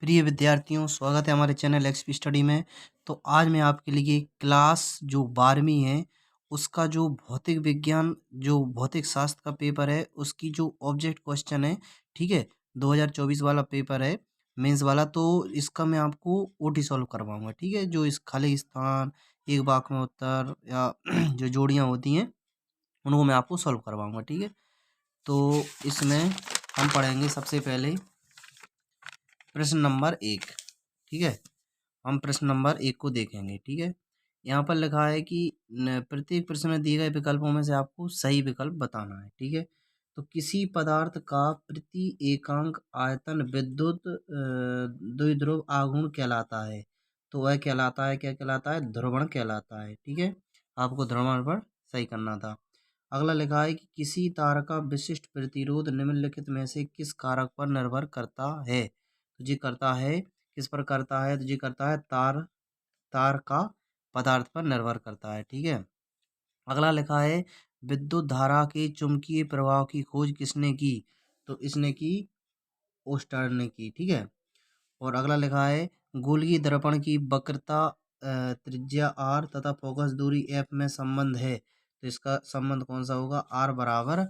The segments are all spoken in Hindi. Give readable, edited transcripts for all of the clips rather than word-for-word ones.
प्रिय विद्यार्थियों, स्वागत है हमारे चैनल एक्सपी स्टडी में। तो आज मैं आपके लिए क्लास जो 12वीं है उसका जो भौतिक विज्ञान जो भौतिक शास्त्र का पेपर है उसकी जो ऑब्जेक्ट क्वेश्चन है, ठीक है, 2024 वाला पेपर है मेंस वाला। तो इसका मैं आपको ओटी सॉल्व करवाऊंगा, ठीक है। जो इस खाली स्थान, एक वाक्य में उत्तर या जो जोड़ियाँ होती हैं उनको मैं आपको सॉल्व करवाऊंगा, ठीक है। तो इसमें हम पढ़ेंगे सबसे पहले प्रश्न नंबर 1, ठीक है। हम प्रश्न नंबर 1 को देखेंगे, ठीक है। यहाँ पर लिखा है कि प्रत्येक प्रश्न में दिए गए विकल्पों में से आपको सही विकल्प बताना है, ठीक है। तो किसी पदार्थ का प्रति एकांक आयतन विद्युत द्विध्रुव आघूर्ण कहलाता है। तो वह कहलाता है, क्या कहलाता है? ध्रुवण कहलाता है, ठीक है। आपको ध्रुवण पर सही करना था। अगला लिखा है कि किसी तार का विशिष्ट प्रतिरोध निम्नलिखित में से किस कारक पर निर्भर करता है। तो जी करता है, किस पर करता है? तो जी करता है तार तार का पदार्थ पर निर्भर करता है, ठीक है। अगला लिखा है विद्युत धारा के चुंबकीय प्रभाव की खोज किसने की? तो इसने की, ओस्टर्न ने की, ठीक है। और अगला लिखा है गोलीय दर्पण की वक्रता त्रिज्या आर तथा फोकस दूरी एफ में संबंध है। तो इसका संबंध कौन सा होगा? आर बराबर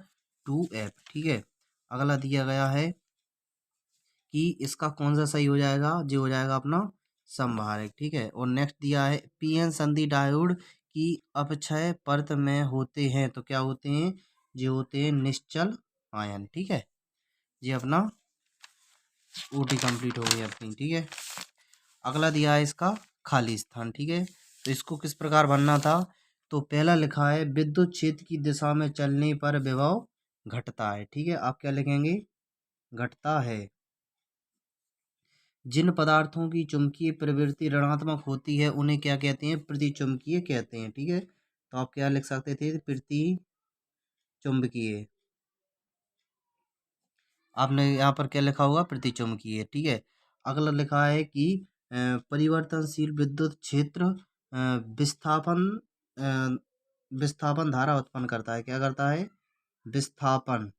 2f, ठीक है। अगला दिया गया है कि इसका कौन सा सही हो जाएगा? जो हो जाएगा अपना संभारक, ठीक है। और नेक्स्ट दिया है पीएन संधि डायोड की अपक्षय परत में होते हैं। तो क्या होते हैं? जो होते हैं निश्चल आयन, ठीक है। ये अपना ओटी कंप्लीट हो गई अपनी, ठीक है। अगला दिया है इसका खाली स्थान, ठीक है। तो इसको किस प्रकार भरना था? तो पहला लिखा है विद्युत क्षेत्र की दिशा में चलने पर विभव घटता है, ठीक है। आप क्या लिखेंगे? घटता है। जिन पदार्थों की चुंबकीय प्रवृत्ति ऋणात्मक होती है उन्हें क्या कहते हैं? प्रतिचुंबकीय कहते हैं, ठीक है। तो आप क्या लिख सकते थे? प्रतिचुंबकीय। आपने यहाँ पर क्या लिखा होगा? प्रतिचुंबकीय, ठीक है। अगला लिखा है कि परिवर्तनशील विद्युत क्षेत्र विस्थापन अ, विस्थापन धारा उत्पन्न करता है। क्या करता है? विस्थापन,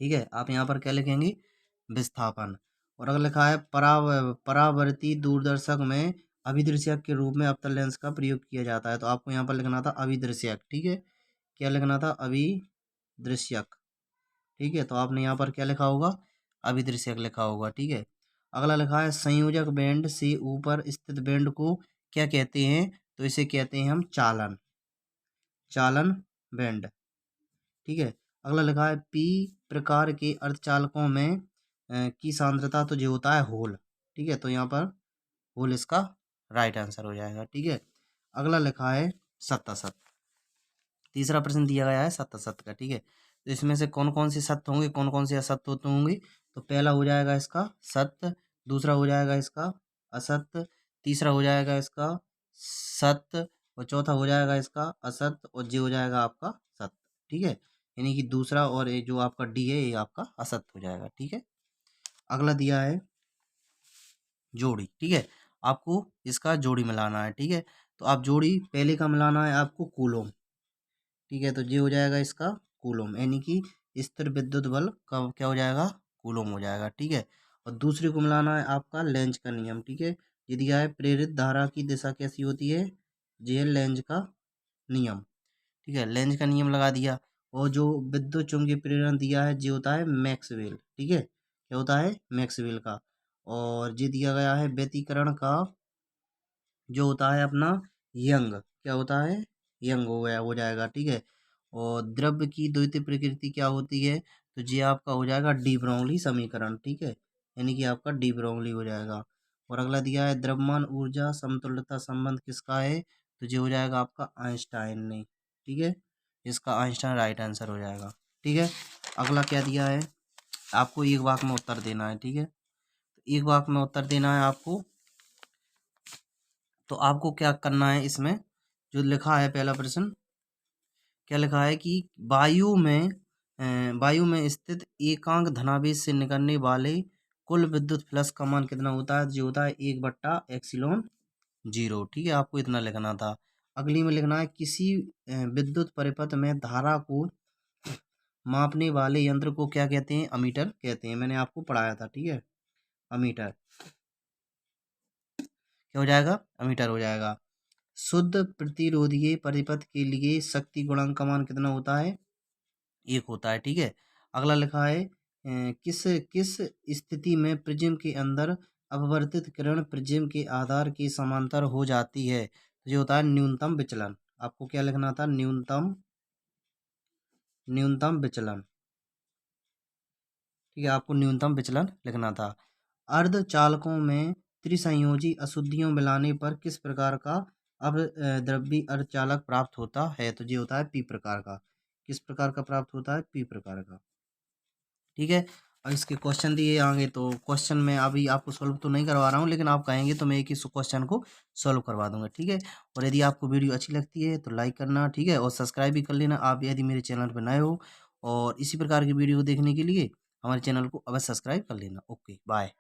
ठीक है। आप यहाँ पर क्या लिखेंगे? विस्थापन। और अगर लिखा है परावर्ती दूरदर्शक में अभिदृश्यक के रूप में अवतल लेंस का प्रयोग किया जाता है। तो आपको यहाँ पर लिखना था अभिदृश्यक, ठीक है। क्या लिखना था? अभिदृश्यक, ठीक है। तो आपने यहाँ पर क्या लिखा होगा? अभिदृश्यक लिखा होगा, ठीक है। अगला लिखा है संयोजक बैंड से ऊपर स्थित बैंड को क्या कहते हैं? तो इसे कहते हैं हम चालन, चालन बैंड, ठीक है। अगला लिखा है पी प्रकार के अर्धचालकों में की सांद्रता तो जो होता है होल, ठीक है। तो यहाँ पर होल इसका राइट आंसर हो जाएगा, ठीक है। अगला लिखा है सत्ता सत्य। तीसरा प्रश्न दिया गया है सत्ता सत्य का, ठीक है। तो इसमें से कौन कौन से सत्य होंगे, कौन कौन से असत्य होते होंगे? तो पहला हो जाएगा इसका सत्य, दूसरा हो जाएगा इसका असत्य, तीसरा हो जाएगा इसका सत्य, और चौथा हो जाएगा इसका असत्य, और जी हो जाएगा आपका सत्य, ठीक है। यानी कि दूसरा और ये जो आपका डी है ये आपका असत्य हो जाएगा, ठीक है। अगला दिया है जोड़ी, ठीक है। आपको इसका जोड़ी मिलाना है, ठीक है। तो आप जोड़ी पहले का मिलाना है आपको कूलोम, ठीक है। तो ये हो जाएगा इसका कूलोम, यानी कि स्थिर विद्युत बल का क्या हो जाएगा? कूलोम हो जाएगा, ठीक है। और दूसरे को मिलाना है आपका लेंज का नियम, ठीक है। ये दिया है प्रेरित धारा की दिशा कैसी होती है? ये है लेंज का नियम, ठीक है। लेंज का नियम लगा दिया। और जो विद्युत चुम्बकीय प्रेरण दिया है ये होता है मैक्सवेल, ठीक है। क्या होता है? मैक्सवेल का। और ये दिया गया है व्यतिकरण का जो होता है अपना यंग, क्या होता है? यंग हो गया, हो जाएगा, ठीक है। और द्रव्य की द्वितीय प्रकृति क्या होती है? तो ये आपका हो जाएगा डी ब्रोगली समीकरण, ठीक है। यानी कि आपका डी ब्रोगली हो जाएगा। और अगला दिया है द्रव्यमान ऊर्जा समतुल्यता संबंध किसका है? तो ये हो जाएगा आपका आइंस्टाइन ने, ठीक है। इसका आइंस्टाइन राइट आंसर हो जाएगा, ठीक है। अगला क्या दिया है? आपको एक वाक्य में उत्तर देना है, ठीक है। एक वाक्य में उत्तर देना है आपको। तो आपको क्या करना है इसमें? जो लिखा है पहला प्रश्न, क्या लिखा है कि वायु में स्थित एकांक धनावेश से निकलने वाले कुल विद्युत फ्लक्स का मान कितना होता है? जो होता है 1/एप्सिलॉन 0, ठीक है। आपको इतना लिखना था। अगली में लिखना है किसी विद्युत परिपथ में धारा को मापने वाले यंत्र को क्या कहते हैं? अमीटर कहते हैं। मैंने आपको पढ़ाया था, ठीक है। अमीटर। क्या हो जाएगा? अमीटर हो जाएगा। शुद्ध प्रतिरोधीय परिपथ के लिए शक्ति गुणांक का मान कितना होता है? 1 होता है, ठीक है। अगला लिखा है किस किस स्थिति में प्रिज्म के अंदर अपवर्तित किरण प्रिज्म के आधार के समांतर हो जाती है? तो ये होता है न्यूनतम विचलन। आपको क्या लिखना था? न्यूनतम विचलन, ठीक है, आपको न्यूनतम विचलन लिखना था। अर्धचालकों में त्रिसंयोजी अशुद्धियों मिलाने पर किस प्रकार का द्रव्य अर्धचालक प्राप्त होता है? तो ये होता है पी प्रकार का। किस प्रकार का प्राप्त होता है? पी प्रकार का, ठीक है। और इसके क्वेश्चन दिए आगे, तो क्वेश्चन मैं अभी आपको सॉल्व तो नहीं करवा रहा हूँ, लेकिन आप कहेंगे तो मैं एक ही क्वेश्चन को सॉल्व करवा दूंगा, ठीक है। और यदि आपको वीडियो अच्छी लगती है तो लाइक करना, ठीक है, और सब्सक्राइब भी कर लेना आप यदि मेरे चैनल पर नए हो। और इसी प्रकार की वीडियो देखने के लिए हमारे चैनल को अवश्य सब्सक्राइब कर लेना। Okay, bye.